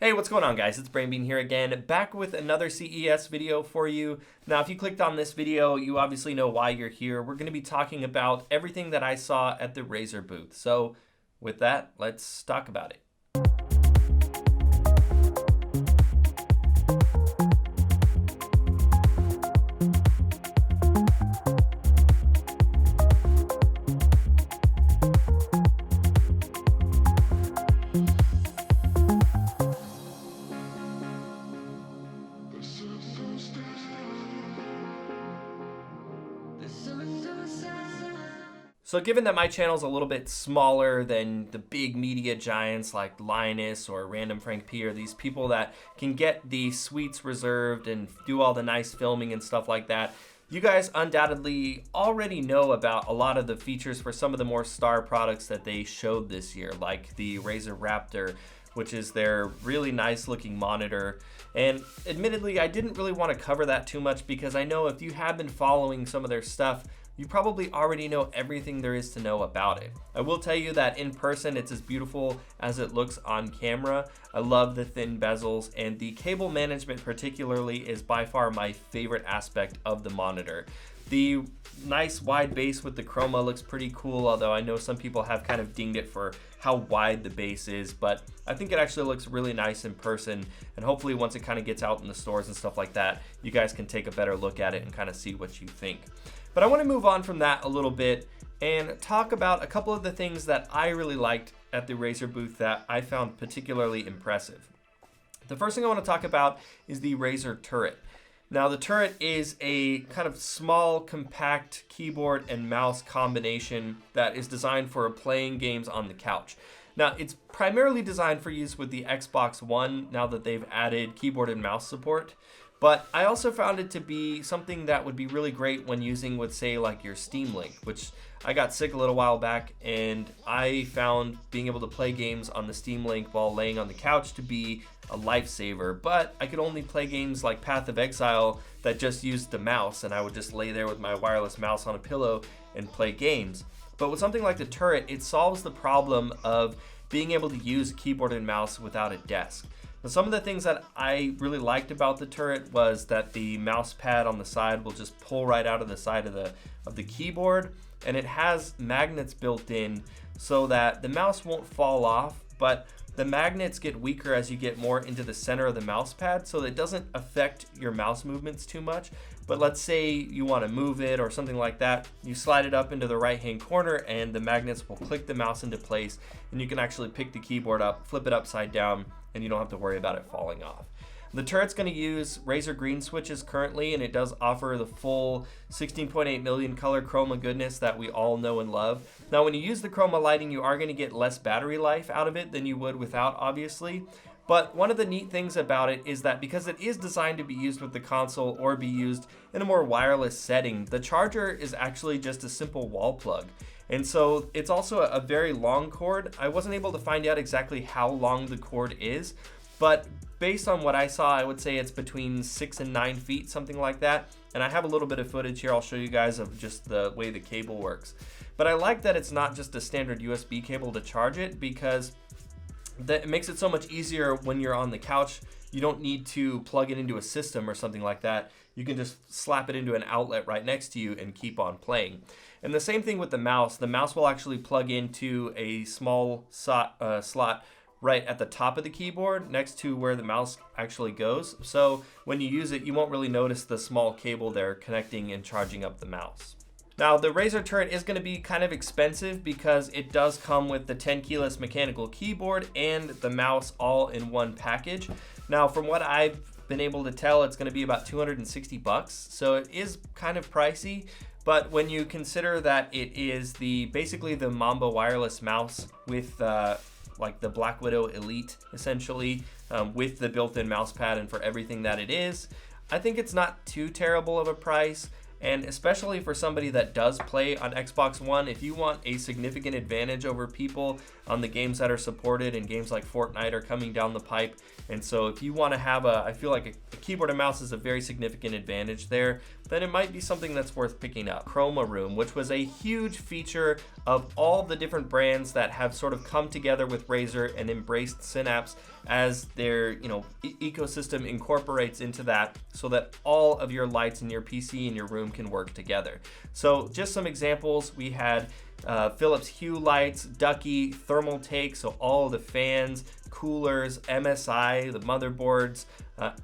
Hey, what's going on, guys? It's Brainbean here again, back with another CES video for you. Now, if you clicked on this video, you obviously know why you're here. We're going to be talking about everything that I saw at the Razer booth. So with that, let's talk about it. So given that my channel is a little bit smaller than the big media giants like Linus or Random Frank P or these people that can get the suites reserved and do all the nice filming and stuff like that, you guys undoubtedly already know about a lot of the features for some of the more star products that they showed this year, like the Razer Raptor, which is their really nice looking monitor. And admittedly, I didn't really want to cover that too much because I know if you have been following some of their stuff, you probably already know everything there is to know about it. I will tell you that in person, it's as beautiful as it looks on camera. I love the thin bezels, and the cable management particularly is by far my favorite aspect of the monitor. The nice wide base with the Chroma looks pretty cool, although I know some people have kind of dinged it for how wide the base is, but I think it actually looks really nice in person, and hopefully once it kind of gets out in the stores and stuff like that, you guys can take a better look at it and kind of see what you think. But I want to move on from that a little bit and talk about a couple of the things that I really liked at the Razer booth that I found particularly impressive. The first thing I want to talk about is the Razer Turret. Now, the Turret is a kind of small, compact keyboard and mouse combination that is designed for playing games on the couch. Now, it's primarily designed for use with the Xbox One now that they've added keyboard and mouse support. But I also found it to be something that would be really great when using with, say, like your Steam Link, which I got sick a little while back, and I found being able to play games on the Steam Link while laying on the couch to be a lifesaver. But I could only play games like Path of Exile that just used the mouse, and I would just lay there with my wireless mouse on a pillow and play games. But with something like the Turret, it solves the problem of being able to use keyboard and mouse without a desk. Now, some of the things that I really liked about the Turret was that the mouse pad on the side will just pull right out of the side of the keyboard, and it has magnets built in so that the mouse won't fall off, but the magnets get weaker as you get more into the center of the mouse pad, so it doesn't affect your mouse movements too much. But let's say you want to move it or something like that, you slide it up into the right hand corner and the magnets will click the mouse into place, and you can actually pick the keyboard up, flip it upside down, and you don't have to worry about it falling off. The Turret's going to use Razer green switches currently, and it does offer the full 16.8 million color chroma goodness that we all know and love. Now, when you use the chroma lighting, you are going to get less battery life out of it than you would without, obviously. But one of the neat things about it is that because it is designed to be used with the console or be used in a more wireless setting, the charger is actually just a simple wall plug. And so it's also a very long cord. I wasn't able to find out exactly how long the cord is, but based on what I saw, I would say it's between 6 and 9 feet, something like that. And I have a little bit of footage here I'll show you guys of just the way the cable works. But I like that it's not just a standard USB cable to charge it, because it makes it so much easier when you're on the couch. You don't need to plug it into a system or something like that. You can just slap it into an outlet right next to you and keep on playing. And the same thing with the mouse. The mouse will actually plug into a small slot right at the top of the keyboard next to where the mouse actually goes. So when you use it, you won't really notice the small cable there connecting and charging up the mouse. Now, the Razer Turret is going to be kind of expensive because it does come with the 10 keyless mechanical keyboard and the mouse all in one package. Now, from what I've been able to tell, it's going to be about 260 bucks. So it is kind of pricey, but when you consider that it is basically the Mamba wireless mouse with like the Black Widow Elite, essentially, with the built-in mouse pad and for everything that it is, I think it's not too terrible of a price. And especially for somebody that does play on Xbox One, if you want a significant advantage over people on the games that are supported, and games like Fortnite are coming down the pipe, and so if you want to have I feel like a keyboard and mouse is a very significant advantage there, then it might be something that's worth picking up. Chroma Room, which was a huge feature of all the different brands that have sort of come together with Razer and embraced Synapse as their ecosystem incorporates into that, so that all of your lights in your PC in your room can work together. So just some examples, we had Philips Hue lights, Ducky, thermal take, so all the fans, coolers, MSI, the motherboards,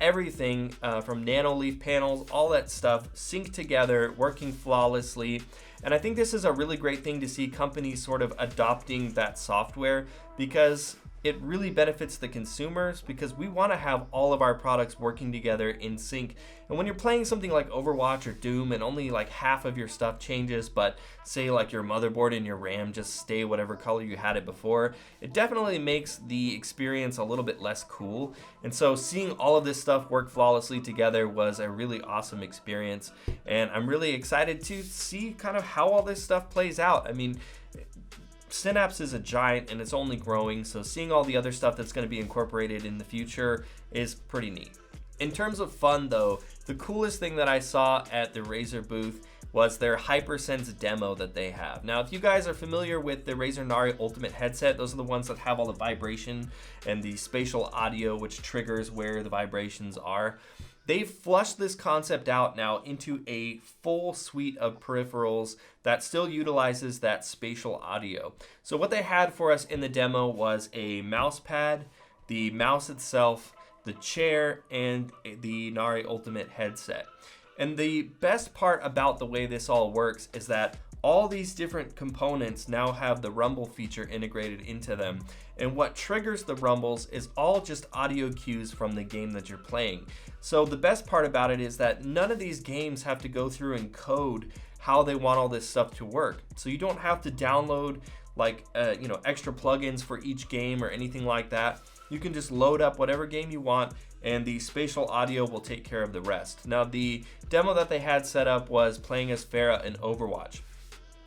everything from nanoleaf panels, all that stuff synced together, working flawlessly. And I think this is a really great thing to see companies sort of adopting that software, because it really benefits the consumers, because we want to have all of our products working together in sync. And when you're playing something like Overwatch or Doom and only like half of your stuff changes, but say like your motherboard and your RAM just stay whatever color you had it before, it definitely makes the experience a little bit less cool. And so seeing all of this stuff work flawlessly together was a really awesome experience. And I'm really excited to see kind of how all this stuff plays out. I mean, Synapse is a giant and it's only growing, so seeing all the other stuff that's going to be incorporated in the future is pretty neat. In terms of fun though, the coolest thing that I saw at the Razer booth was their Hypersense demo that they have. Now, if you guys are familiar with the Razer Nari Ultimate headset, those are the ones that have all the vibration and the spatial audio which triggers where the vibrations are. They've flushed this concept out now into a full suite of peripherals that still utilizes that spatial audio. So what they had for us in the demo was a mouse pad, the mouse itself, the chair, and the Nari Ultimate headset. And the best part about the way this all works is that all these different components now have the rumble feature integrated into them. And what triggers the rumbles is all just audio cues from the game that you're playing. So the best part about it is that none of these games have to go through and code how they want all this stuff to work. So you don't have to download like extra plugins for each game or anything like that. You can just load up whatever game you want and the spatial audio will take care of the rest. Now, the demo that they had set up was playing as Pharah in Overwatch.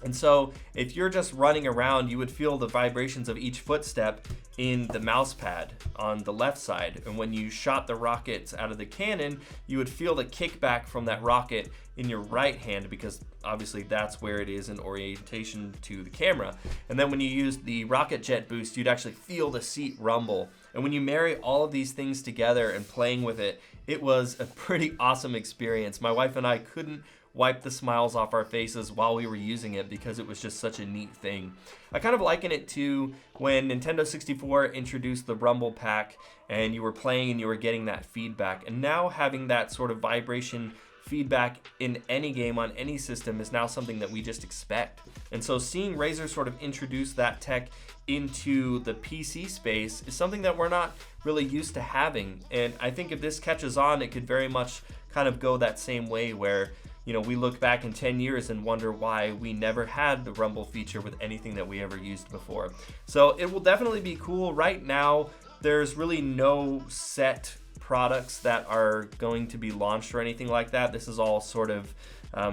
And so if you're just running around, you would feel the vibrations of each footstep in the mouse pad on the left side. And when you shot the rockets out of the cannon, you would feel the kickback from that rocket in your right hand, because obviously that's where it is in orientation to the camera. And then when you use the rocket jet boost, you'd actually feel the seat rumble. And when you marry all of these things together and playing with it, it was a pretty awesome experience. My wife and I couldn't wipe the smiles off our faces while we were using it, because it was just such a neat thing. I kind of liken it to when Nintendo 64 introduced the Rumble Pack and you were playing and you were getting that feedback. And now having that sort of vibration feedback in any game on any system is now something that we just expect. And so seeing Razer sort of introduce that tech into the PC space is something that we're not really used to having. And I think if this catches on, it could very much kind of go that same way where we look back in 10 years and wonder why we never had the rumble feature with anything that we ever used before. So it will definitely be cool. Right now, there's really no set products that are going to be launched or anything like that. This is all sort of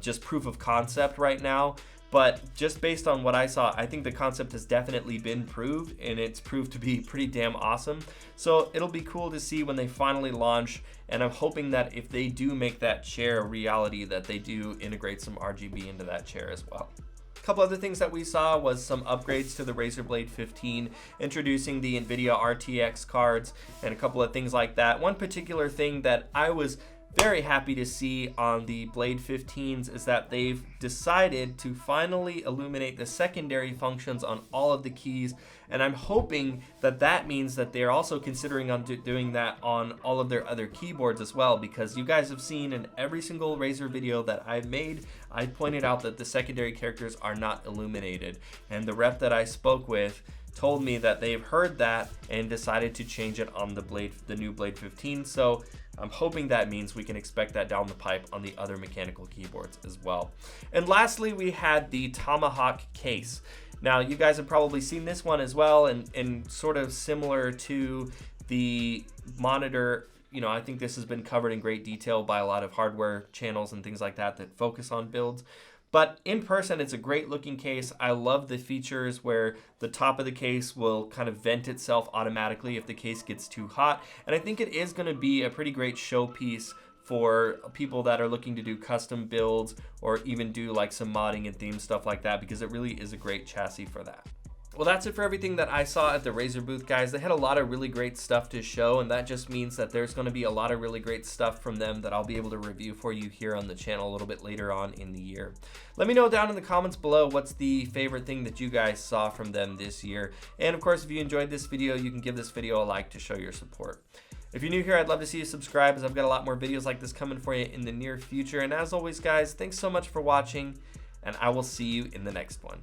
just proof of concept right now. But just based on what I saw, I think the concept has definitely been proved, and it's proved to be pretty damn awesome. So it'll be cool to see when they finally launch, and I'm hoping that if they do make that chair a reality, that they do integrate some RGB into that chair as well. A couple other things that we saw was some upgrades to the Razer Blade 15, introducing the NVIDIA RTX cards and a couple of things like that. One particular thing that I was very happy to see on the Blade 15s is that they've decided to finally illuminate the secondary functions on all of the keys, and I'm hoping that that means that they're also considering on doing that on all of their other keyboards as well, because you guys have seen in every single Razer video that I've made, I pointed out that the secondary characters are not illuminated, and the rep that I spoke with told me that they've heard that and decided to change it on the new Blade 15. So I'm hoping that means we can expect that down the pipe on the other mechanical keyboards as well. And lastly, we had the Tomahawk case. Now, you guys have probably seen this one as well, and sort of similar to the monitor you know, I think this has been covered in great detail by a lot of hardware channels and things like that that focus on builds. But in person, it's a great looking case. I love the features where the top of the case will kind of vent itself automatically if the case gets too hot. And I think it is going to be a pretty great showpiece for people that are looking to do custom builds or even do like some modding and theme stuff like that, because it really is a great chassis for that. Well, that's it for everything that I saw at the Razer booth, guys. They had a lot of really great stuff to show, and that just means that there's going to be a lot of really great stuff from them that I'll be able to review for you here on the channel a little bit later on in the year. Let me know down in the comments below what's the favorite thing that you guys saw from them this year. And of course, if you enjoyed this video, you can give this video a like to show your support. If you're new here, I'd love to see you subscribe, as I've got a lot more videos like this coming for you in the near future. And as always, guys, thanks so much for watching, and I will see you in the next one.